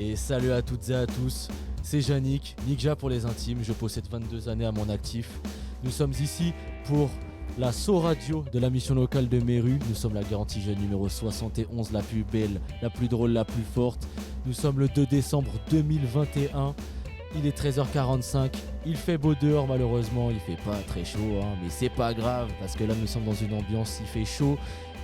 Et salut à toutes et à tous, c'est Yannick, Nikja pour les intimes, je possède 22 années à mon actif. Nous sommes ici pour la So-Radio de la mission locale de Méru. Nous sommes la garantie jeune numéro 71, la plus belle, la plus drôle, la plus forte. Nous sommes le 2 décembre 2021, il est 13h45, il fait beau dehors malheureusement, il fait pas très chaud, mais c'est pas grave parce que là nous sommes dans une ambiance, il fait chaud,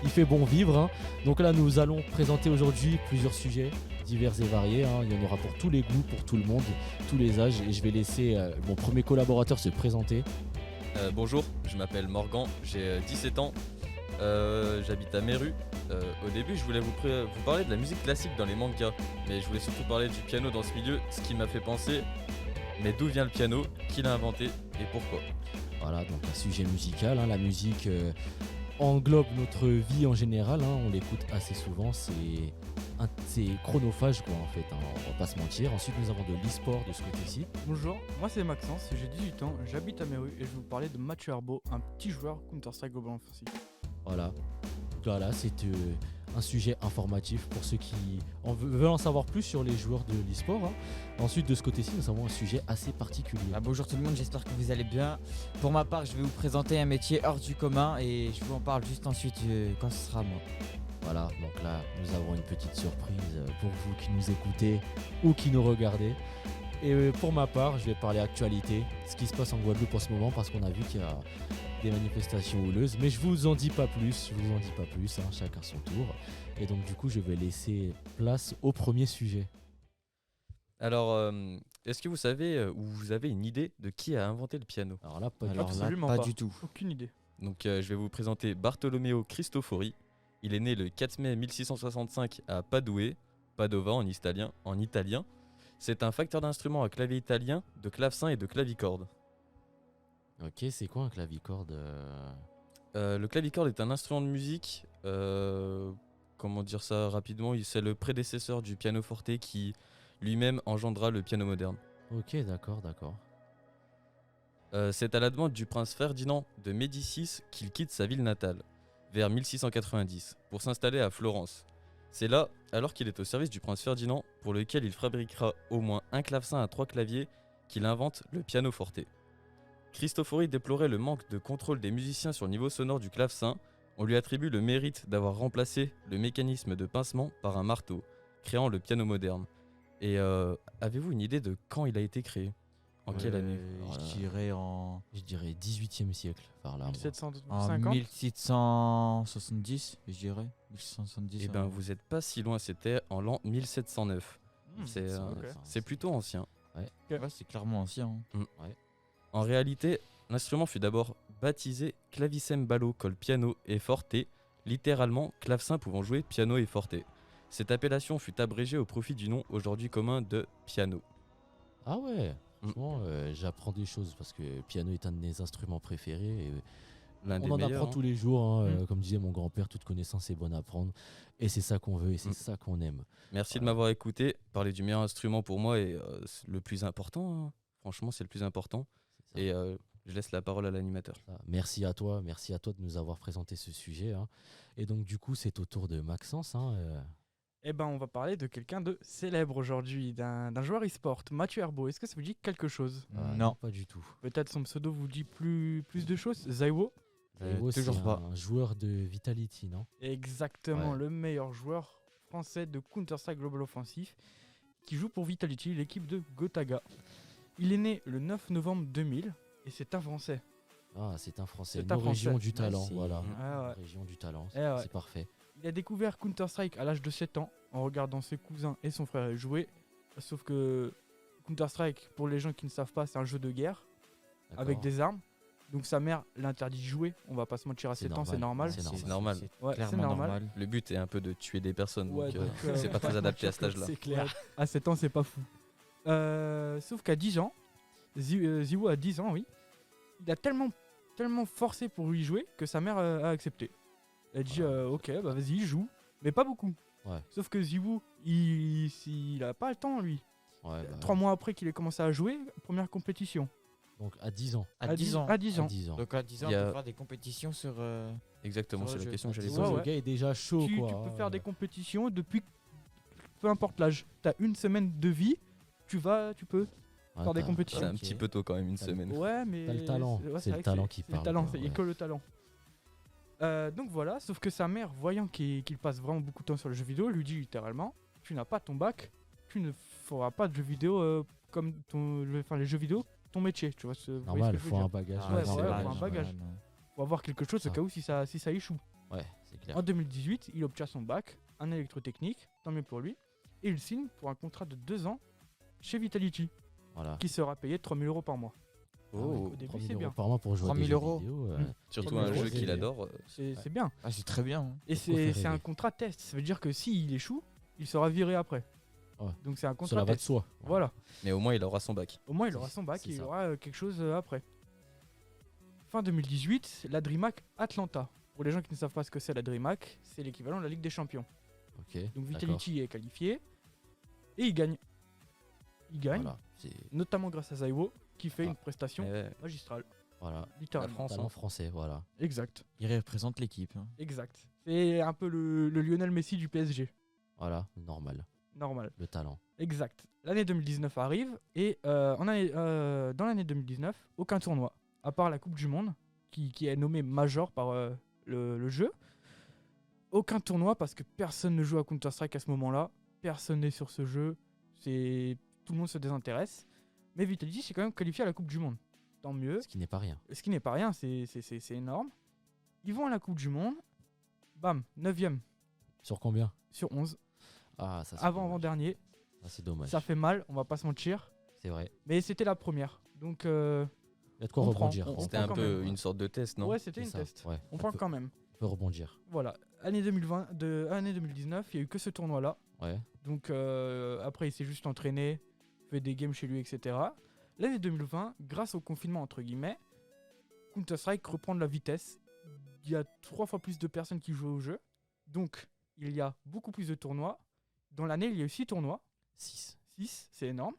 il fait bon vivre. Donc là nous allons présenter aujourd'hui plusieurs sujets divers et variés, il y en aura pour tous les goûts, pour tout le monde, tous les âges, et je vais laisser mon premier collaborateur se présenter. Bonjour, je m'appelle Morgan, j'ai 17 ans, j'habite à Méru. Au début je voulais vous parler de la musique classique dans les mangas, mais je voulais surtout parler du piano dans ce milieu, ce qui m'a fait penser, mais d'où vient le piano, qui l'a inventé et pourquoi. Voilà, donc un sujet musical, la musique englobe notre vie en général, on l'écoute assez souvent, c'est chronophage quoi en fait, on va pas se mentir. Ensuite nous avons de l'e-sport de ce côté-ci. Bonjour, moi c'est Maxence, j'ai 18 ans, j'habite à Méru et je vais vous parler de Mathieu Herbeau, un petit joueur Counter-Strike Global Offensive. Voilà, c'est un sujet informatif pour ceux qui veulent en savoir plus sur les joueurs de l'e-sport. Ensuite de ce côté-ci nous avons un sujet assez particulier. Bonjour tout le monde, j'espère que vous allez bien. Pour ma part je vais vous présenter un métier hors du commun et je vous en parle juste ensuite quand ce sera moi. Voilà, donc là nous avons une petite surprise pour vous qui nous écoutez ou qui nous regardez. Et pour ma part, je vais parler actualité, ce qui se passe en Guadeloupe en ce moment, parce qu'on a vu qu'il y a des manifestations houleuses. Mais je vous en dis pas plus, chacun son tour. Et donc du coup, je vais laisser place au premier sujet. Alors, est-ce que vous savez ou vous avez une idée de qui a inventé le piano ? Alors là, pas du tout. Aucune idée. Donc je vais vous présenter Bartolomeo Cristofori. Il est né le 4 mai 1665 à Padoue, Padova en italien. C'est un facteur d'instruments à clavier italien, de clavecin et de clavicorde. Ok, c'est quoi un clavicorde Le clavicorde est un instrument de musique, comment dire ça rapidement, c'est le prédécesseur du pianoforte qui lui-même engendra le piano moderne. Ok, d'accord. C'est à la demande du prince Ferdinand de Médicis qu'il quitte sa ville natale, vers 1690, pour s'installer à Florence. C'est là, alors qu'il est au service du prince Ferdinand, pour lequel il fabriquera au moins un clavecin à 3 claviers, qu'il invente le pianoforte. Cristofori déplorait le manque de contrôle des musiciens sur le niveau sonore du clavecin. On lui attribue le mérite d'avoir remplacé le mécanisme de pincement par un marteau, créant le piano moderne. Et avez-vous une idée de quand il a été créé ? En quelle année ? Je dirais 18e siècle, par là. 1750 En 1770, je dirais. 1670. Eh ben, vous êtes pas si loin, c'était en l'an 1709. C'est plutôt ancien. Ouais, c'est clairement ancien. Ouais. En réalité, l'instrument fut d'abord baptisé clavicembalo col piano et forte, littéralement clavecin pouvant jouer piano et forte. Cette appellation fut abrégée au profit du nom aujourd'hui commun de piano. Ah ouais, franchement, j'apprends des choses parce que piano est un de mes instruments préférés. Et L'un des on en meilleurs, apprend tous les jours, comme disait mon grand-père, toute connaissance est bonne à prendre. Et c'est ça qu'on veut et c'est ça qu'on aime. Merci de m'avoir écouté. Parler du meilleur instrument pour moi est le plus important. Franchement, c'est le plus important. Et je laisse la parole à l'animateur. Merci à toi de nous avoir présenté ce sujet. Et donc du coup, c'est au tour de Maxence. Eh ben, on va parler de quelqu'un de célèbre aujourd'hui, d'un joueur e-sport, Mathieu Herbeau. Est-ce que ça vous dit quelque chose ? Non, pas du tout. Peut-être son pseudo vous dit plus de choses. Zaiwo ? Zaiwo, c'est toujours pas. un joueur de Vitality, non ? Exactement, Ouais. le meilleur joueur français de Counter-Strike Global Offensive qui joue pour Vitality, l'équipe de Gotaga. Il est né le 9 novembre 2000 et c'est un Français. Ah, c'est un Français. C'est un Nos régions Français. du talent, Merci. voilà. Ah ouais. Région du talent, Eh ouais. c'est parfait. Il a découvert Counter-Strike à l'âge de 7 ans en regardant ses cousins et son frère jouer. Sauf que Counter-Strike, pour les gens qui ne savent pas, c'est un jeu de guerre D'accord. avec des armes. Donc sa mère l'interdit de jouer. On va pas se mentir, à C'est 7 ans, c'est normal. C'est normal. Ouais, c'est clairement normal. Le but est un peu de tuer des personnes, Ouais, donc donc, c'est pas très adapté à cet âge-là. C'est clair. À 7 ans, c'est pas fou. Sauf qu'à 10 ans, Zaiwo a 10 ans, oui. Il a tellement forcé pour y jouer que sa mère a accepté. Elle a dit ok, bah vas-y, joue. Mais pas beaucoup. Ouais. Sauf que Zaiwo, il a pas le temps, lui. Ouais, 3 mois après qu'il ait commencé à jouer, première compétition. Donc à 10 ans. À 10 ans. À 10 ans. À 10 ans. Donc à 10 ans, Il y on a- peut faire des compétitions sur... Exactement, Sur c'est le la jeu. question que j'allais Ouais, poser. Le ouais. gars est déjà chaud, Tu quoi. peux faire des compétitions depuis peu importe l'âge. T'as une semaine de vie, tu peux Ouais, faire des t'as- compétitions. C'est un ok. petit peu tôt quand même, une T'as- semaine. Ouais, mais. T'as le talent. ouais, C'est le vrai que talent qui c'est le parle, talent, quoi, il n'y a ouais. que le talent. Donc voilà, sauf que sa mère, voyant qu'il passe vraiment beaucoup de temps sur le jeu vidéo, lui dit littéralement, tu n'as pas ton bac, tu ne feras pas de jeux vidéo comme les jeux vidéo, ton métier, tu vois. Vous voyez ce Normal, que je veux faut dire. un bagage. Ouais, avant ouais, de- faut un bagage. Faut avoir quelque chose au Ça. cas où si ça échoue. Ouais, c'est clair. En 2018, il obtient son bac en électrotechnique, tant mieux pour lui, et il signe pour un contrat de 2 ans chez Vitality, Voilà. qui sera payé 3 000 € par mois. Ah ouais, Oh, au début, 3 000 c'est euros bien. par mois pour jouer à 3 des 000 jeux euros. vidéo. Surtout 3 000 un euros, jeu qu'il c'est- adore. C'est bien. Ah, c'est très bien. hein. Et Ça te fait c'est un rêver. contrat test, ça veut dire que s'il échoue, il sera viré après. Ouais. Donc c'est un Cela contrat va de test. soi. Voilà, Mais au moins, il aura son bac. au moins il C'est- aura son bac c'est et il ça. aura quelque chose après. Fin 2018, la DreamHack Atlanta. Pour les gens qui ne savent pas ce que c'est la DreamHack, c'est l'équivalent de la Ligue des Champions. Ok. Donc d'accord. Vitality est qualifié et il gagne. Il gagne, Voilà. C'est notamment grâce à Zaiwo qui fait Ah. une prestation Ouais. magistrale, voilà. littéralement. France, Talent hein. français, voilà. Exact, Il représente l'équipe. hein. exact. C'est un peu le Lionel Messi du PSG, Voilà, normal. normal. Le talent. Exact. L'année 2019 arrive et dans l'année 2019, aucun tournoi, à part la Coupe du Monde, qui est nommée Major par le jeu. Aucun tournoi parce que personne ne joue à Counter-Strike à ce moment-là. Personne n'est sur ce jeu. Tout le monde se désintéresse. Mais Vitality s'est quand même qualifié à la Coupe du Monde. Tant mieux. Ce qui n'est pas rien. Ce qui n'est pas rien, c'est énorme. Ils vont à la Coupe du Monde. Bam, 9ème Sur combien? sur 11. Ah, ça c'est dommage. Avant-dernier. Ça c'est dommage. Ça fait mal, on va pas se mentir. C'est vrai. Mais c'était la première. Donc, Il y a de quoi On prend, rebondir. on quoi. C'était prend un quand peu même. une sorte de test, non? ouais, c'était C'est une ça, test. ouais. On prend quand même. On peut rebondir. Voilà. Année 2020, année 2019, il n'y a eu que ce tournoi-là. Ouais. Donc, après, il s'est juste entraîné, fait des games chez lui, etc. L'année 2020, grâce au confinement, entre guillemets, Counter-Strike reprend de la vitesse. Il y a 3 fois plus de personnes qui jouent au jeu. Donc, il y a beaucoup plus de tournois. Dans l'année, il y a eu 6 tournois. 6. 6, c'est énorme.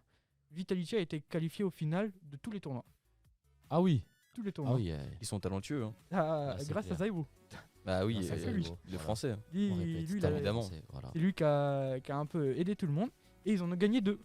Vitality a été qualifié au final de tous les tournois. Ah oui. Tous les Ah tournois. Ils sont talentueux. Hein. c'est Grâce à clair. Zaiwo. Bah oui, Ah, ça, c'est lui, beau. le Voilà. français. hein. Lui, On répète, lui, c'est il a- talent évidemment. français, Voilà. c'est lui qui a un peu aidé tout le monde. Et ils en ont gagné 2.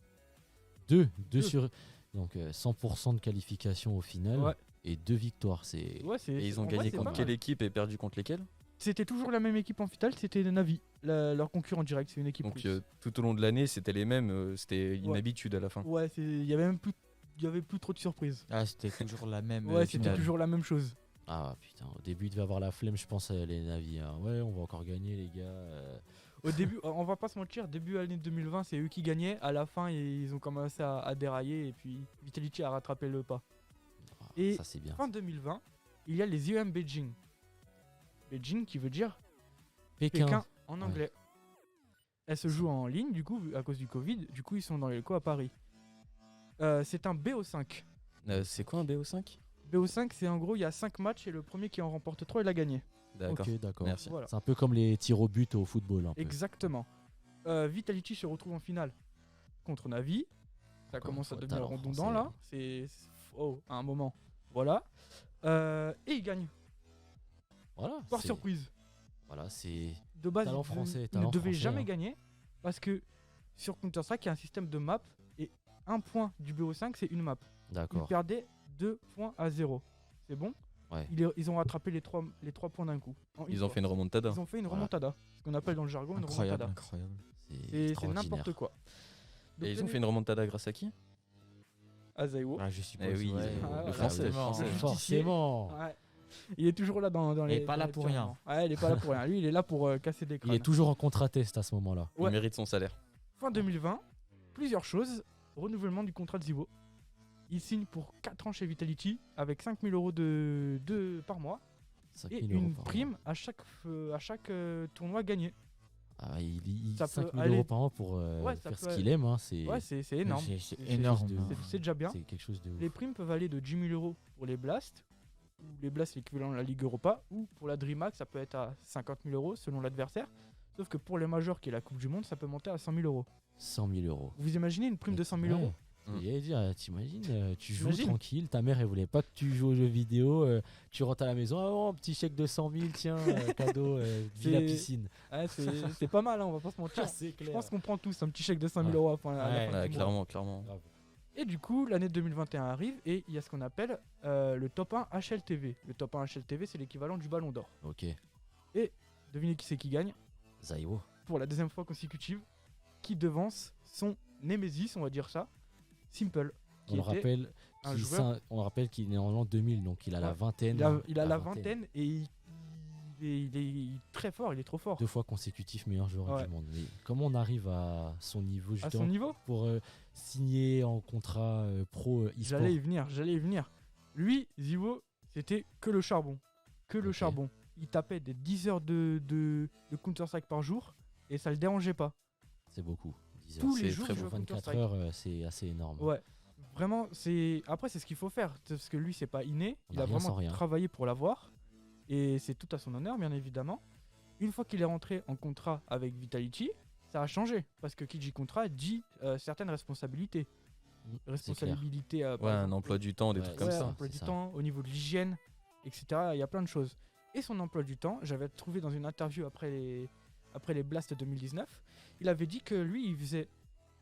Deux Deux. sur. Donc 100% de qualification au final. Ouais. Et 2 victoires. C'est. Ouais, Et ils ont en vrai, gagné c'est contre pas quelle mal. équipe et perdu contre lesquelles? C'était toujours la même équipe en finale, c'était Navi, leur concurrent direct, c'est une équipe Donc russe. tout au long de l'année, c'était les mêmes. C'était une Ouais. habitude à la fin. Ouais, il y avait même plus trop de surprises. Ah, c'était toujours la même. Ouais, c'était finale. toujours la même chose. Ah putain, au début il devait avoir la flemme, je pense, les Navi. Hein. Ouais, on va encore gagner, les gars. Au début, on va pas se mentir, début année 2020, c'est eux qui gagnaient. À la fin, ils ont commencé à dérailler et puis Vitality a rattrapé le pas. Ah, Et ça c'est bien. Fin 2020, il y a les IEM Beijing. Beijing qui veut dire Pékin. Pékin en Ouais. anglais. Elles se jouent en ligne, du coup, à cause du Covid. Du coup, ils sont dans les locaux à Paris. C'est un BO5. C'est quoi un BO5? BO5, c'est en gros, il y a 5 matchs et le premier qui en remporte 3, il a gagné. D'accord. Ok, d'accord. Merci. Voilà. C'est un peu comme les tirs au but au football. Un peu. Exactement. Vitality se retrouve en finale contre Navi. Ça Encore commence à une fois, devenir talent redondant français. là. Oh, à un moment. Voilà. Et il gagne. Voilà. Par c'est- surprise. Voilà, c'est. De base, Talent il français, ne talent devait français, jamais hein. gagner parce que sur Counter-Strike, il y a un système de map et un point du BO5, c'est une map. Il D'accord. perdait 2 points à 0. C'est bon. Ouais. Ils ont rattrapé les 3 points d'un coup. En Ils ont fait une remontada. Ils ont fait une Voilà. remontada. Ce qu'on appelle dans le jargon une Incroyable, remontada. incroyable. C'est extraordinaire. n'importe quoi. Donc, Et ils ont fait une remontada grâce à qui? à Zaiwo. Ah, je suppose. Eh oui, ouais. Ah, le voilà. français. Forcément. Le Forcément. Ouais. Il est toujours là dans les. Il est pas dans là les pour tournements. Ouais, il est pas là pour rien. Lui, il est là pour casser des Il crânes. est toujours en contre-test à ce moment-là. Il Ouais. mérite son salaire. Fin 2020, plusieurs choses. Renouvellement du contrat de Zivo. Il signe pour 4 ans chez Vitality avec 5 000 € par mois 5 et 000 euros une par prime à chaque tournoi gagné. mois. Ah, il Ça 5 peut 000 aller- euros par mois pour Ouais, ça faire ce peut qu'il aime. Hein, c'est Ouais, c'est énorme. C'est C'est- énorme. de hein. ouf. C'est déjà bien. c'est quelque chose de ouf. Les primes peuvent aller de 10 000 € pour les Blasts, ou les Blasts c'est l'équivalent de la Ligue Europa, ou pour la DreamHack ça peut être à 50 000 € selon l'adversaire. Sauf que pour les majors qui est la Coupe du Monde, ça peut monter à 100 000 €. 100 000 euros. Vous imaginez une prime de 100 000 Ouais. €? J'allais dire, t'imagines, tu joues T'imagines tranquille, ta mère elle voulait pas que tu joues aux jeux vidéo, tu rentres à la maison, oh, un petit chèque de 100 000, tiens, cadeau, villa C'est- piscine. Ouais, c'est pas mal, hein, on va pas se mentir. C'est Je clair. pense qu'on prend tous un petit chèque de 5 000 Ouais. euros à la fin Ouais, du mois. Clairement, clairement. Et du coup, l'année 2021 arrive et il y a ce qu'on appelle le top 1 HLTV. Le top 1 HLTV, c'est l'équivalent du Ballon d'Or. Ok, Devinez qui c'est qui gagne Zaiwo. pour la deuxième fois consécutive, qui devance son Némésis, on va dire ça, Simple. Qui On le était rappelle un qu'il joueur- on le rappelle qu'il est en l'an 2000, donc il a la Ouais. vingtaine. il a la vingtaine et il est très fort, il est trop fort. 2 fois consécutif meilleur joueur Ouais. du monde. Mais comment on arrive à son niveau À justement son niveau, pour signer en contrat pro e-sport? j'allais y venir. Lui, Ziwo, c'était que le charbon. Que le Ok. charbon. Il tapait des 10 heures de Counter-Strike par jour et ça le dérangeait pas. C'est beaucoup. 10 heures. Tous les C'est jours, très il jouait beau. à 24 Counter-Strike. heures, c'est assez énorme. Ouais. Vraiment, c'est. Après, c'est ce qu'il faut faire. Parce que lui, c'est pas inné. On Il a a rien sans vraiment rien. travaillé pour l'avoir. Et c'est tout à son honneur, bien évidemment. Une fois qu'il est rentré en contrat avec Vitality, ça a changé. Parce que qui dit contrat dit certaines responsabilités. C'est clair. Responsabilités. par Ouais, un exemple, emploi du temps, des Ouais, trucs comme ouais, ça. emploi c'est du ça. temps, au niveau de l'hygiène, etc. Il y a plein de choses. Et son emploi du temps, j'avais trouvé dans une interview après les Blasts 2019, il avait dit que lui, il faisait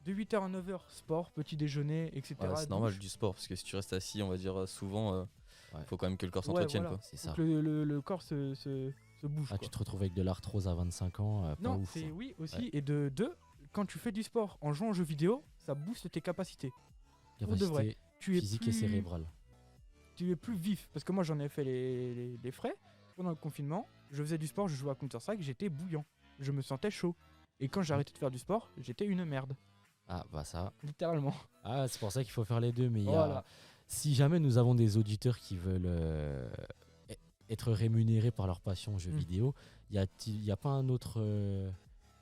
de 8h à 9h sport, petit déjeuner, etc. Ouais, c'est normal douche. du sport, parce que si tu restes assis, on va dire souvent, Ouais. faut quand même que le corps Ouais, s'entretienne. voilà. quoi. C'est Faut ça. que le corps se bouge. Ah, quoi. tu te retrouves avec de l'arthrose à 25 ans, pas Non, ouf. c'est hein. oui aussi. Ouais. Et de deux, quand tu fais du sport en jouant aux jeux vidéo, ça booste tes capacités. pour de vrai. Capacité Tu es physique plus, et cérébrale. Tu es plus vif. Parce que moi, j'en ai fait les frais. Pendant le confinement, je faisais du sport, je jouais à Counter-Strike, j'étais bouillant. Je me sentais chaud. Et quand j'ai arrêté de faire du sport, j'étais une merde. Ah, bah ça. Littéralement. Ah, c'est pour ça qu'il faut faire les deux. Mais il y a- Voilà. si jamais nous avons des auditeurs qui veulent être rémunérés par leur passion aux jeux Mm. vidéo, y a pas un autre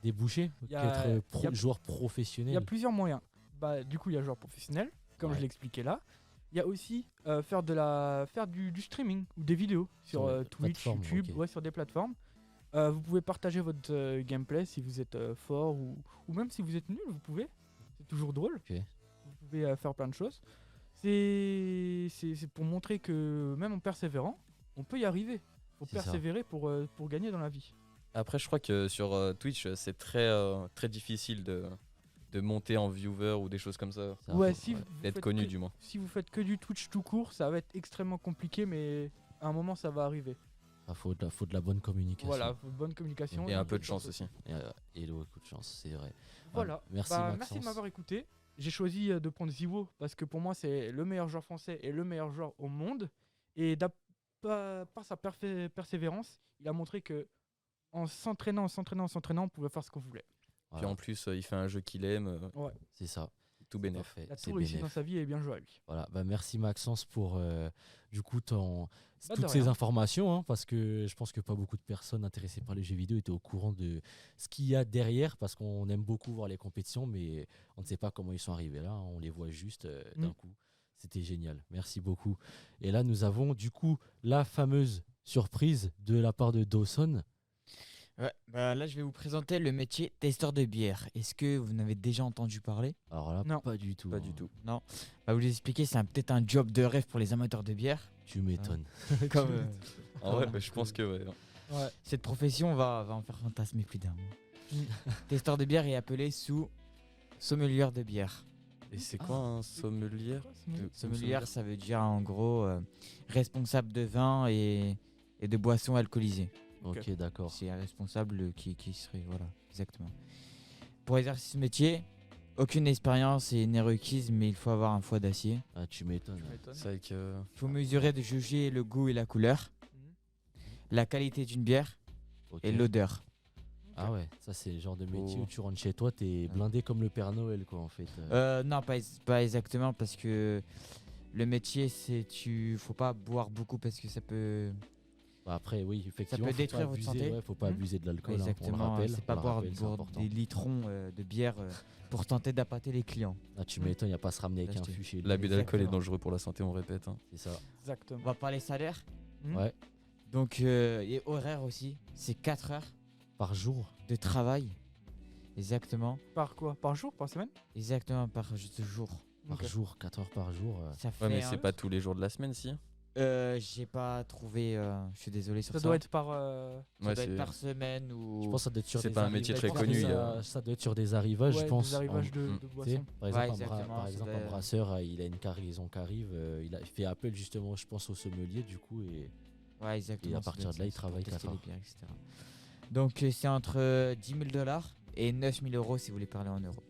débouché Y a- qu'être y a- joueur Il y a professionnel? plusieurs moyens. Bah, du coup, il y a joueur professionnel, comme Ouais. je l'expliquais là. Il y a aussi faire du streaming ou des vidéos sur Sur les Twitch, plateformes, YouTube, ok. ouais, sur des plateformes. Vous pouvez partager votre gameplay si vous êtes fort ou même si vous êtes nul, vous pouvez. C'est toujours drôle. Ok. Vous pouvez faire plein de choses. C'est pour montrer que même en persévérant, on peut y arriver. Faut C'est ça. persévérer pour gagner dans la vie. Après, je crois que sur Twitch, c'est très difficile de monter en viewer ou des choses comme ça. Ça, Ouais, faut- si ouais. vous D'être faites connu, que- du moins. Si vous faites que du Twitch tout court, ça va être extrêmement compliqué, mais à un moment, ça va arriver. Ah, faut de la bonne communication. Voilà, bonne communication. Et un peu de bonne chance aussi. Et le coup de chance, c'est vrai. Voilà. Ah, merci Bah, Maxence. merci de m'avoir écouté. J'ai choisi de prendre Ziwo parce que pour moi, c'est le meilleur joueur français et le meilleur joueur au monde. Et par sa persévérance, il a montré que en s'entraînant, on pouvait faire ce qu'on voulait. Puis Voilà, en plus, il fait un jeu qu'il aime, c'est ça. tout bénéf. Parfait, Il a c'est tout réussi bénef. dans sa vie et bien joué à lui. Voilà, bah merci Maxence pour du coup Bah, de toutes ces rien. informations, hein, parce que je pense que pas beaucoup de personnes intéressées par les jeux vidéo étaient au courant de ce qu'il y a derrière, parce qu'on aime beaucoup voir les compétitions, mais on ne sait pas comment ils sont arrivés là, hein, on les voit juste d'un coup. C'était génial, merci beaucoup. Et là, nous avons du coup la fameuse surprise de la part de Dawson. Ouais, bah là je vais vous présenter le métier testeur de bière. Est-ce que vous en avez déjà entendu parler? Alors là, Non. pas du tout. Pas hein. du tout. Non. Bah vous expliquer, c'est peut-être un job de rêve pour les amateurs de bière. Tu m'étonnes. Comme, En vrai, Ah, bah, je pense que ouais. Ouais. cette profession va en faire fantasmer plus d'un. Testeur de bière est appelé sous sommelier de bière. Et c'est quoi un sommelier Sommelier, ça veut dire en gros responsable de vin et de boissons alcoolisées. Ok, d'accord. C'est un responsable qui serait. Voilà, exactement. Pour exercer ce métier, aucune expérience n'est requise, mais il faut avoir un foie d'acier. Ah, tu m'étonnes. C'est vrai que. Il faut mesurer de juger le goût et la couleur, la qualité d'une bière Ok. et l'odeur. Ah ouais, ça c'est le genre de métier Oh. où tu rentres chez toi, t'es blindé comme le Père Noël quoi en fait. Non, pas exactement, parce que le métier, faut pas boire beaucoup parce que ça peut. Bah après oui, effectivement. peut faut pas détruire votre abuser, santé. ouais, faut pas Mhm. abuser de l'alcool. hein, on le Exactement, rappelle, c'est pas on le boire, rappelle, c'est important. des litrons de bière pour tenter d'appâter les clients. Ah, tu m'étonnes, y a pas à se ramener avec un D'acheter. fût chez lui. L'abus d'alcool est Exactement. dangereux pour la santé, on répète. hein. C'est ça. Exactement. On va parler salaire, Ouais. donc et horaire aussi. C'est 4 heures Par jour. de travail. Exactement. Par quoi? Par jour? Par semaine? Exactement par jour. par Ok. jour, 4 heures par jour. Ça fait Ouais, mais un- c'est pas tous les jours de la semaine, si. J'ai pas trouvé. Je suis désolé sur Ça ça. doit être par. Ça Ouais, doit être c'est- par semaine ou. Je pense que ça doit être sur C'est des pas un métier arrivages. très Je pense que connu, ça doit être sur des arrivages, ouais, je pense. des arrivages en- de Mm. Tu sais, boissons. par exemple, exactement, par ça exemple, doit- un brasseur, il a une cargaison qui arrive, il fait appel justement, je pense, au sommelier du coup, et Ouais, exactement. Et à ça partir doit de être là, il ça, pour travaille tester 4 les heures. bières, etc. Donc c'est entre 10 000 dollars et 9 000 euros si vous voulez parler en euros.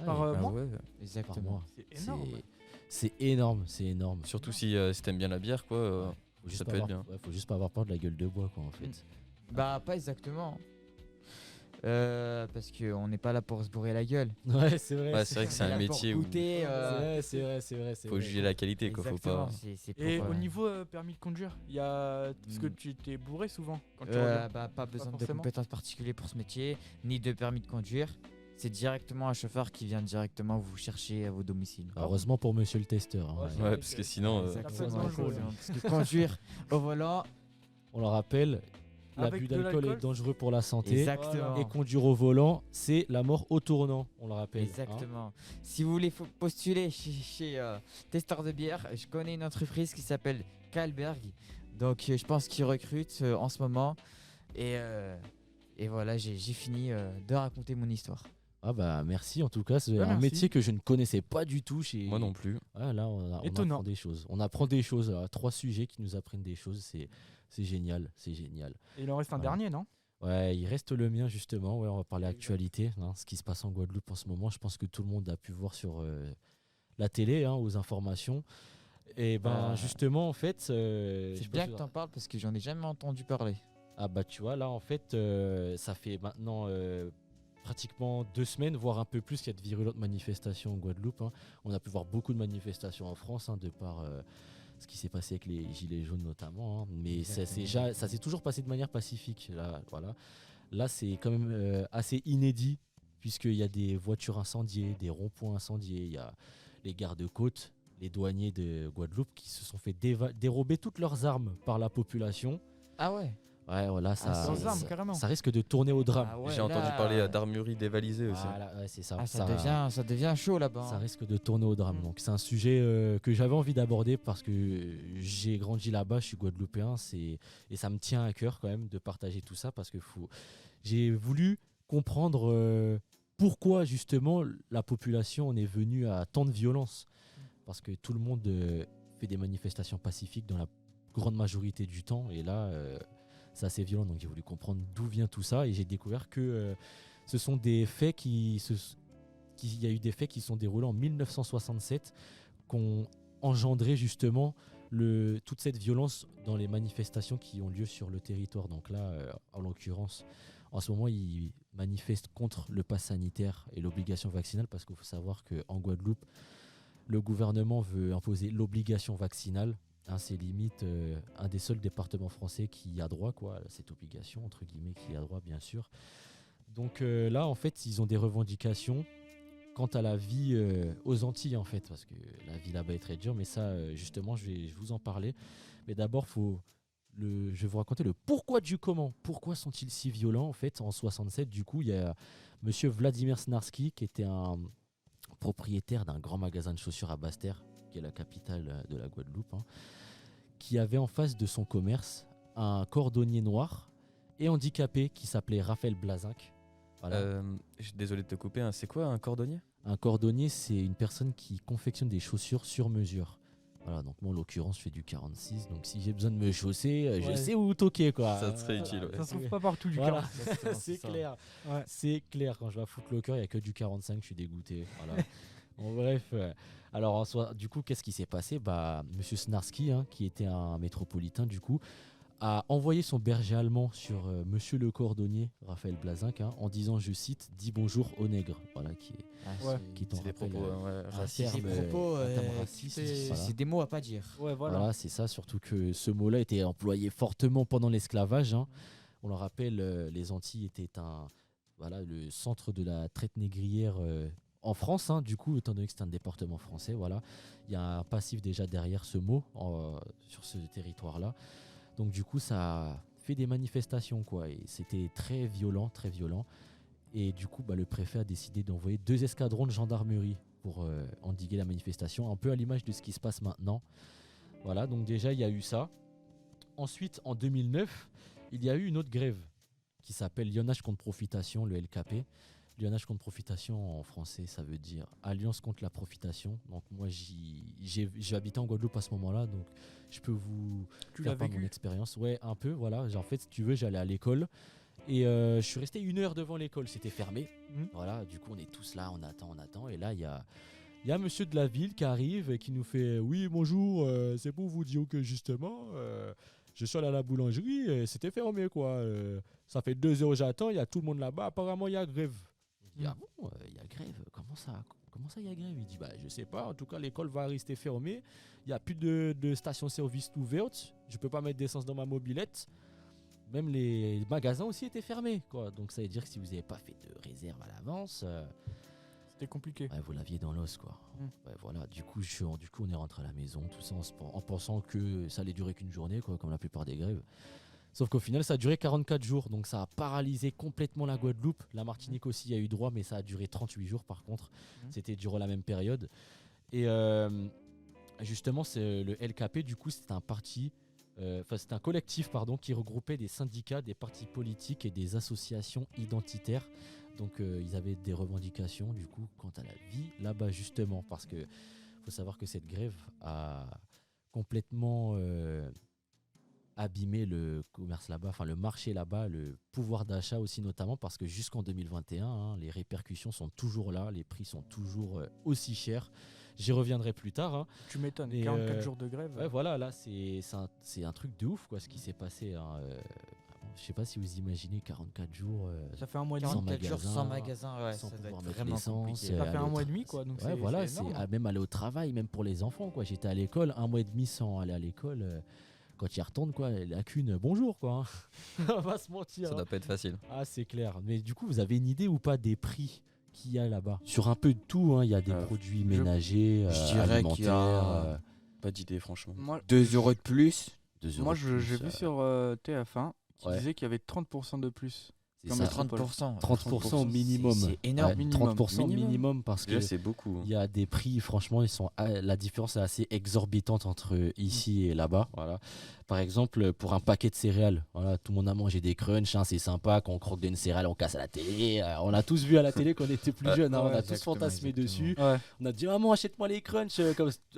Par, Ouais, moi ouais. par Exactement. mois. C'est énorme. C'est énorme, c'est énorme. Surtout si t'aimes bien la bière, quoi. Faut juste ça pas peut être avoir- bien. ouais, faut juste pas avoir peur de la gueule de bois, quoi, en fait. Bah pas exactement. Parce qu'on n'est pas là pour se bourrer la gueule. Ouais, c'est vrai. Ouais, c'est vrai que c'est On est un là pour métier où goûter, C'est vrai, c'est vrai. faut juger la qualité, quoi. Faut exactement, pas. c'est pour, Et au niveau permis de conduire, il y a. Parce que Mm. tu t'es bourré souvent quand tu reviens. bah, pas besoin de forcément. compétences particulières pour ce métier, ni de permis de conduire. C'est directement un chauffeur qui vient directement vous chercher à vos domiciles. Heureusement pour monsieur le testeur. hein, Ouais, ouais. c'est Ouais, vrai parce que- que sinon. Exactement. Exactement, dangereux, parce que conduire au volant, On le rappelle, l'abus Avec de d'alcool est l'alcool, dangereux pour la santé. exactement. Et conduire au volant, c'est la mort au tournant, on le rappelle. hein. Exactement. Si vous voulez postuler chez Testeur de bière, je connais une entreprise qui s'appelle Kalberg. Donc je pense qu'ils recrutent en ce moment. Et voilà, j'ai fini de raconter mon histoire. Ah bah merci en tout cas, c'est Ouais, un merci. métier que je ne connaissais pas du tout chez... Moi non plus. Ah, là on Étonnant. apprend des choses. On apprend des choses, 3 sujets qui nous apprennent des choses, c'est génial, c'est génial. Et il en reste un Voilà. dernier, non? Ouais, il reste le mien justement, ouais, on va parler actualité, hein, ce qui se passe en Guadeloupe en ce moment, je pense que tout le monde a pu voir sur la télé, hein, aux informations. Et ben justement en fait... je sais C'est pas bien si- que t'en parles parce que j'en ai jamais entendu parler. Ah bah tu vois là en fait ça fait maintenant pratiquement 2 semaines voire un peu plus qu'il y a de virulentes manifestations en Guadeloupe, hein. On a pu voir beaucoup de manifestations en France, hein, de par ce qui s'est passé avec les gilets jaunes notamment, hein. Mais ça s'est toujours passé de manière pacifique là, voilà. Là c'est quand même assez inédit puisqu'il y a des voitures incendiées, des ronds-points incendiés, il y a les gardes-côtes, les douaniers de Guadeloupe qui se sont fait dérober toutes leurs armes par la population. Ah ouais. Ouais, voilà, sans armes, carrément. ça risque de tourner au drame. Ah ouais, J'ai entendu là, parler d'armurerie dévalisée aussi. Voilà, ouais, c'est ça. Ah, ça devient chaud là-bas. ça hein. risque de tourner au drame. Mm. Donc c'est un sujet que j'avais envie d'aborder parce que j'ai grandi là-bas, je suis guadeloupéen, et ça me tient à cœur quand même de partager tout ça parce que j'ai voulu comprendre pourquoi justement la population en est venue à tant de violence. Parce que tout le monde fait des manifestations pacifiques dans la grande majorité du temps et là c'est assez violent, donc j'ai voulu comprendre d'où vient tout ça et j'ai découvert que ce sont des faits il y a eu des faits qui sont déroulés en 1967 qui ont engendré justement toute cette violence dans les manifestations qui ont lieu sur le territoire. Donc là, en l'occurrence, en ce moment, ils manifestent contre le pass sanitaire et l'obligation vaccinale parce qu'il faut savoir qu'en Guadeloupe, le gouvernement veut imposer l'obligation vaccinale. Hein, c'est limite un des seuls départements français qui y a droit, quoi, à cette obligation, entre guillemets, qui y a droit, bien sûr. Donc là, en fait, ils ont des revendications quant à la vie aux Antilles, en fait, parce que la vie là-bas est très dure, mais ça, justement, je vais vous en parler. Mais d'abord, je vais vous raconter le pourquoi du comment. Pourquoi sont-ils si violents, en fait, en 67? Du coup, il y a monsieur Vladimir Snarski, qui était un propriétaire d'un grand magasin de chaussures à Basse-Terre, qui est la capitale de la Guadeloupe, hein, qui avait en face de son commerce un cordonnier noir et handicapé qui s'appelait Raphaël Blazinck. Voilà. Je suis désolé de te couper, hein. C'est quoi un cordonnier? Un cordonnier, c'est une personne qui confectionne des chaussures sur mesure. Voilà, donc moi en l'occurrence je fais du 46, donc si j'ai besoin de me chausser, je Ouais. sais où toquer, quoi. Ça serait utile, ouais. Ça se trouve pas partout du Voilà. 40. Exactement, C'est ça. clair. Ouais. C'est clair, quand je vais à Footlocker, il n'y a que du 45, je suis dégoûté. Voilà. Bon, bref, alors en soi, du coup, qu'est-ce qui s'est passé? Bah, monsieur Snarski, hein, qui était un métropolitain, du coup, a envoyé son berger allemand sur monsieur le cordonnier, Raphaël Blazinck, hein, en disant, je cite, dis bonjour au nègre. Voilà, qui est Ah, Ouais. qui t'en C'est des rappelle, propos un racistes. terme, Des propos, un terme euh, raciste. c'est- Voilà. C'est des mots à pas dire. Ouais, voilà. Voilà, c'est ça, surtout que ce mot-là était employé fortement pendant l'esclavage, hein. On le rappelle, les Antilles étaient le centre de la traite négrière en France, hein, du coup, étant donné que c'est un département français, voilà. Il y a un passif déjà derrière ce mot sur ce territoire-là. Donc du coup, ça a fait des manifestations, quoi, et c'était très violent, très violent. Et du coup, le préfet a décidé d'envoyer 2 escadrons de gendarmerie pour endiguer la manifestation, un peu à l'image de ce qui se passe maintenant. Voilà, donc déjà, il y a eu ça. Ensuite, en 2009, il y a eu une autre grève qui s'appelle Lionnage contre Profitation, le LKP. Lionnage contre Profitation, en français, ça veut dire Alliance contre la Profitation. Donc moi, j'ai habité en Guadeloupe à ce moment-là, donc je peux vous Tu faire l'as part de mon vécu. expérience. Ouais, un peu, voilà. En fait, si tu veux, j'allais à l'école et je suis resté 1 heure devant l'école. C'était fermé. Mhm. Voilà, du coup, on est tous là, on attend. Et là, il y a monsieur de la ville qui arrive et qui nous fait oui, bonjour, c'est pour vous dire que justement, je suis allé à la boulangerie et c'était fermé, quoi. Ça fait 2 heures j'attends, il y a tout le monde là-bas, apparemment il y a grève. Je dis, ah bon, il y a grève, comment ça il y a grève? Il dit, bah je sais pas, en tout cas l'école va rester fermée, il n'y a plus de station-service ouverte, je peux pas mettre d'essence dans ma mobilette. Même les magasins aussi étaient fermés, quoi. Donc ça veut dire que si vous n'avez pas fait de réserve à l'avance, C'était compliqué. ouais, vous l'aviez dans l'os, quoi. Mm. Ouais, voilà. Du coup, on est rentré à la maison, tout ça, en pensant que ça allait durer qu'une journée, quoi, comme la plupart des grèves. Sauf qu'au final, ça a duré 44 jours, donc ça a paralysé complètement la Guadeloupe. La Martinique aussi y a eu droit, mais ça a duré 38 jours par contre. C'était durant la même période. Et justement, c'est le LKP, du coup, c'était un parti, c'était un collectif, pardon, qui regroupait des syndicats, des partis politiques et des associations identitaires. Donc ils avaient des revendications du coup quant à la vie là-bas justement, parce que faut savoir que cette grève a complètement abîmé le commerce là-bas, enfin le marché là-bas, le pouvoir d'achat aussi notamment, parce que jusqu'en 2021, hein, les répercussions sont toujours là, les prix sont toujours aussi chers. J'y reviendrai plus tard. Hein. Tu m'étonnes, Et, 44 jours de grève. Ouais, voilà, là c'est un truc de ouf quoi, ce qui s'est passé. Hein. Je sais pas si vous imaginez 44 jours. Ça fait un mois et demi. Sans 44 jours sans magasin, magasin, ouais, sans ça doit pouvoir être mettre vraiment l'essence, compliqué. Ça fait aller un au mois et tra- demi, quoi. Donc Ouais, c'est voilà, c'est énorme. même aller au travail, même pour les enfants, quoi. J'étais à l'école 1 mois et demi sans aller à l'école. Quand tu y retournes, quoi, la qu'une bonjour, quoi. Hein. On va se mentir. Ça hein. doit pas être facile. Ah, c'est clair. Mais du coup, vous avez une idée ou pas des prix qu'il y a là-bas? Sur un peu de tout, hein, il y a des produits ménagers, je dirais qu'il y a- alimentaires. Pas d'idée, franchement. Moi, 2 euros de plus. 2 euros moi de j'ai plus, vu sur TF1 qui ouais. disait qu'il y avait 30% de plus. c'est comme ça. le 30%. 30% au minimum. C'est énorme. Ouais, Minimum. 30% minimum parce que Déjà, c'est beaucoup. il y a des prix, franchement, la différence est assez exorbitante entre ici et là-bas. Voilà. Par exemple, pour un paquet de céréales, voilà, tout le monde a mangé des crunchs, hein, c'est sympa. Quand on croque d'une céréale, on casse à la télé. On a tous vu à la télé quand on était plus jeunes. Hein, on a tous exactement, fantasmé exactement. dessus. Ouais. On a dit, maman, achète-moi les crunchs.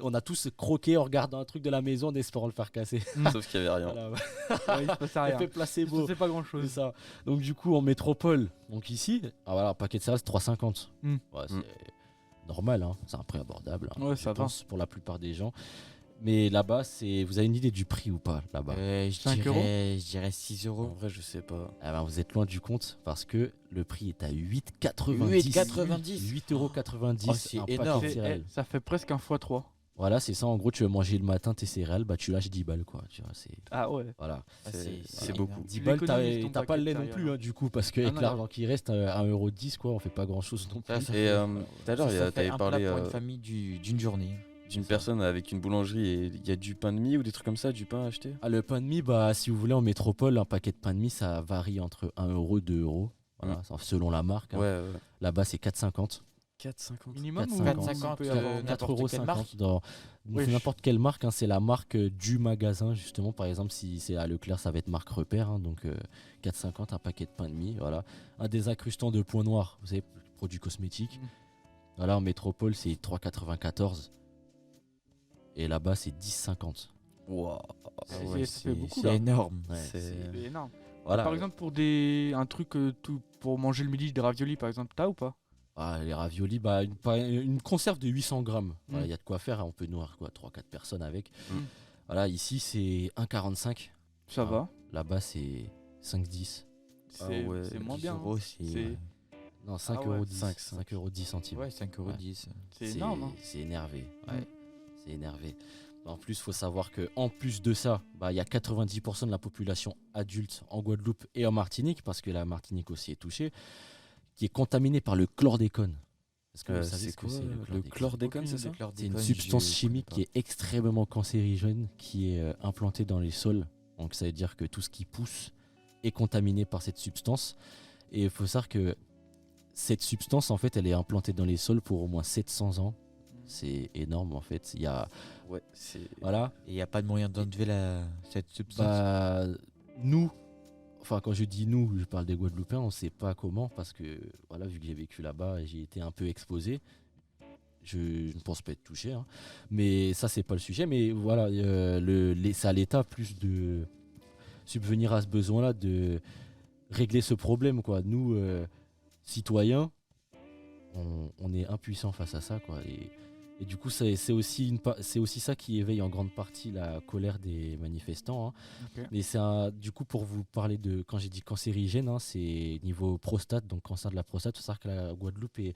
On a tous croqué en regardant un truc de la maison en espérant le faire casser. Sauf qu'il y avait rien. Voilà, Ouais, il se passait rien. effet placebo. C'est pas grand C'est chose. ça. Donc du coup en métropole, donc ici, voilà, un paquet de céréales c'est 3,50. Mm. Ouais, c'est normal, hein. C'est un prix abordable. Hein, Ouais, je ça va. pense pour la plupart des gens. Mais là-bas, vous avez une idée du prix ou pas là-bas? Je 5 dirais 6 En euros. vrai, je sais pas. Ah ben, vous êtes loin du compte parce que le prix est à 8,90. 8,90. 8,90 Oh, c'est un paquet énorme. de C'est- céréales. ça fait presque un x3. Voilà, c'est ça. En gros, tu veux manger le matin tes céréales, bah tu lâches 10 balles quoi. Tu vois, c'est Ah ouais. voilà. Ah, C'est beaucoup. énorme. 10 Tu balles, l'économises ton t'as pas paquet le de lait non céréales, plus hein. hein, du coup parce que Ah avec non, l'argent qui reste, 1,10 € quoi, on fait pas grand chose non plus. Ça fait- Et tout à l'heure, Ça fait t'avais un plat parlé pour une famille d'une journée. d'une personne avec une boulangerie et il y a du pain de mie ou des trucs comme ça, du pain à acheter. Ah, le pain de mie, bah, si vous voulez, en métropole, un paquet de pain de mie, ça varie entre 1 euro et 2 euros. Voilà, selon la marque. Hein. Ouais, Là-bas, c'est 4,50. 4,50. Minimum ou 4,50, on peut y avoir- n'importe 4,50 quelle marque dans Oui. n'importe quelle marque. Hein, c'est la marque du magasin, justement. Par exemple, si c'est à Leclerc, ça va être marque repère. Hein, donc, 4,50, un paquet de pain de mie. Voilà. Un désincrustant de points noirs, vous savez, produits cosmétiques. Voilà, en métropole, c'est 3,94. Et là-bas, c'est 10,50. Wow. Ça fait beaucoup C'est là. énorme. Ouais, C'est- C'est énorme. Voilà. Par exemple, pour un truc pour manger le midi, des raviolis par exemple, t'as ou pas? Ah, les raviolis, bah, une conserve de 800 grammes. Voilà, Mm. il y a de quoi faire. Hein, on peut nourrir 3-4 personnes avec. Mm. Voilà, ici, c'est 1,45. Ça Ah. va. Là-bas, c'est 5,10. C'est ouais, c'est moins 10 bien. euros, hein. c'est C'est- Non, 5,10 Ah ouais. euros. 5, 5,10 centimes. ouais, 5,10 €. C'est énorme. Hein. C'est énervé. Ouais. Mm. C'est énervé. En plus, il faut savoir qu'en plus de ça, bah, il y a 90% de la population adulte en Guadeloupe et en Martinique, parce que la Martinique aussi est touchée, qui est contaminée par le chlordécone. Est-ce que vous savez c'est ce que quoi c'est le chlordécone, c'est ça? C'est une substance chimique qui est extrêmement cancérigène, qui est implantée dans les sols. Donc ça veut dire que tout ce qui pousse est contaminé par cette substance. Et il faut savoir que cette substance, en fait, elle est implantée dans les sols pour au moins 700 ans. C'est énorme, en fait. Il y a, Ouais, c'est. voilà, Et il n'y a pas de moyen d'enlever cette substance. bah, nous, enfin, quand je dis nous, je parle des Guadeloupéens, on ne sait pas comment, parce que, voilà, vu que j'ai vécu là-bas et j'ai été un peu exposé, je ne pense pas être touché, hein. Mais ça, c'est pas le sujet. Mais voilà, c'est à l'État plus de subvenir à ce besoin-là, de régler ce problème, quoi. Nous, citoyens, on est impuissants face à ça, quoi. Et du coup, c'est aussi ça qui éveille en grande partie la colère des manifestants, hein. Ok. Mais du coup, pour vous parler de, quand j'ai dit cancérigène, hein, c'est niveau prostate, donc cancer de la prostate. Il faut savoir que la Guadeloupe est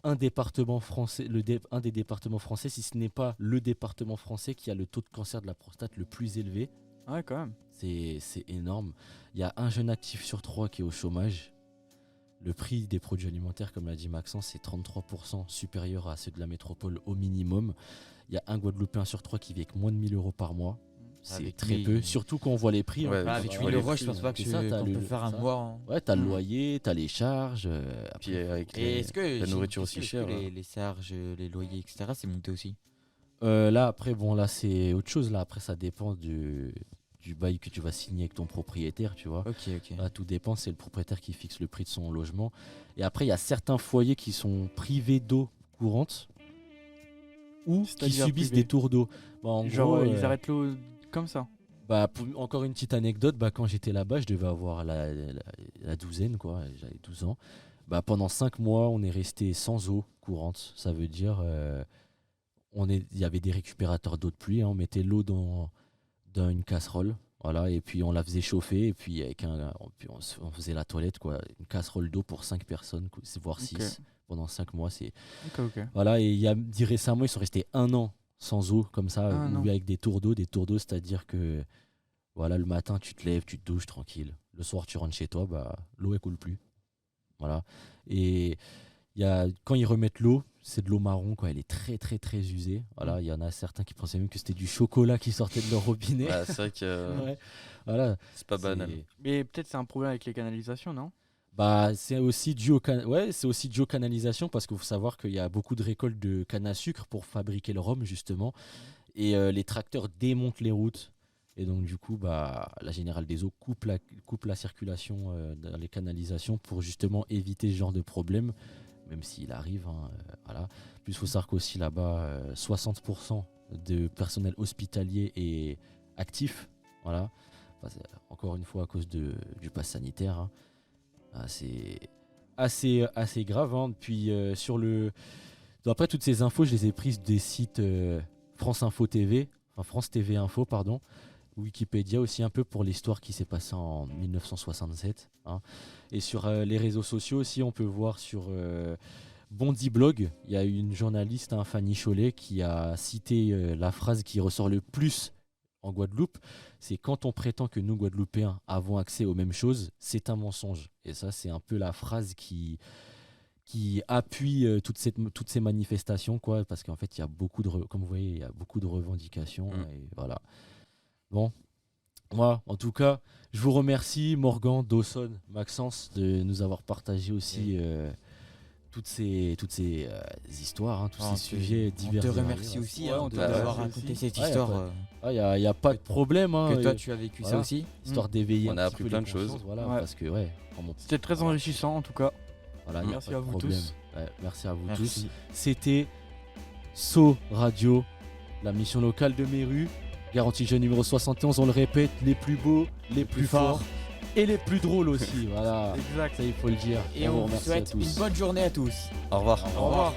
un département français, un des départements français, si ce n'est pas le département français qui a le taux de cancer de la prostate le plus élevé. Ouais, quand même. C'est énorme. Il y a un jeune actif sur 3 qui est au chômage. Le prix des produits alimentaires, comme l'a dit Maxence, c'est 33% supérieur à ceux de la métropole au minimum. Il y a un Guadeloupéen sur 3 qui vit avec moins de 1000 euros par mois. C'est Avec très 1000, peu, surtout quand on voit les prix. Ouais, hein. Avec tu 8 vois 000 les euros, prix, je pense pas que c'est ça, t'as qu'on le- peut faire un ça. mois. Hein. Ouais, t'as le Mm. loyer, t'as les charges. Puis avec Et est-ce que la j'ai nourriture une aussi question, est-ce chère. que les charges, les loyers, etc., c'est monté aussi? Là, après, bon, là, c'est autre chose. Là, après, ça dépend du bail que tu vas signer avec ton propriétaire, tu vois. Ok, ok. Là, tout dépend, c'est le propriétaire qui fixe le prix de son logement. Et après, il y a certains foyers qui sont privés d'eau courante ou qui C'est-à-dire subissent privés des tours d'eau. Bah, en Genre, gros, ils arrêtent l'eau comme ça. encore une petite anecdote, quand j'étais là-bas, je devais avoir la douzaine, quoi. J'avais 12 ans. Pendant 5 mois, on est resté sans eau courante. Ça veut dire, il y avait des récupérateurs d'eau de pluie, hein. On mettait l'eau dans une casserole, voilà, et puis on la faisait chauffer, et puis puis on faisait la toilette, quoi. Une casserole d'eau pour 5 personnes, voire 6. Ok. Pendant 5 mois, c'est... Ok. Voilà, et il y a dit récemment, ils sont restés 1 an sans eau, comme ça, Un an. avec des tours d'eau. Des tours d'eau, c'est-à-dire que, voilà, le matin, tu te lèves, tu te douches tranquille. Le soir, tu rentres chez toi, l'eau, elle coule plus. Voilà. Et quand ils remettent l'eau, c'est de l'eau marron, quoi. Elle est très, très, très usée. Voilà, il y en a certains qui pensaient même que c'était du chocolat qui sortait de leur robinet. Ouais, c'est vrai que Ouais. Voilà. c'est pas banal. Mais peut-être c'est un problème avec les canalisations, non? C'est aussi dû c'est aussi dû aux canalisations, parce qu'il faut savoir qu'il y a beaucoup de récoltes de canne à sucre pour fabriquer le rhum, justement. Et les tracteurs démontent les routes. Et donc, du coup, la Générale des Eaux coupe la circulation dans les canalisations pour justement éviter ce genre de problème, même s'il arrive, hein, voilà. Plus, il faut savoir qu'aussi là-bas, 60% de personnel hospitalier est actif. Voilà. Encore une fois, à cause du pass sanitaire, hein. C'est assez grave, hein. Puis après, toutes ces infos, je les ai prises des sites France Info TV, enfin France TV Info, pardon, Wikipédia aussi, un peu pour l'histoire qui s'est passée en 1967, hein. Et sur les réseaux sociaux aussi, on peut voir sur Bondi Blog, il y a une journaliste, hein, Fanny Chollet, qui a cité la phrase qui ressort le plus en Guadeloupe, c'est: quand on prétend que nous, Guadeloupéens, avons accès aux mêmes choses, c'est un mensonge. Et ça, c'est un peu la phrase qui appuie toutes ces manifestations, quoi, parce qu'en fait, il y a beaucoup comme vous voyez, il y a beaucoup de revendications. Et voilà. Bon, moi, en tout cas, je vous remercie, Morgan, Dawson, Maxence, de nous avoir partagé aussi toutes ces histoires, hein, tous ces sujets divers. On te et remercie variés. aussi Ouais, hein, on te d'avoir remercie raconté aussi. cette Ouais, histoire, Il n'y a pas de problème, hein, que toi tu as vécu ça voilà. aussi. histoire d'éveiller On un a petit appris peu plein les de choses. consciences, voilà, Ouais. parce que vraiment, C'était très enrichissant en tout cas. voilà, y a Merci pas de à vous problème. tous. Ouais, merci à vous Merci. tous. C'était So Radio, la mission locale de Méru, garantie jeune numéro 71, on le répète, les plus beaux, les plus forts et les plus drôles aussi. Voilà, Exact. ça il faut le dire. Et vous on vous remercie à souhaite tous. une bonne journée à tous. Au revoir. Au revoir.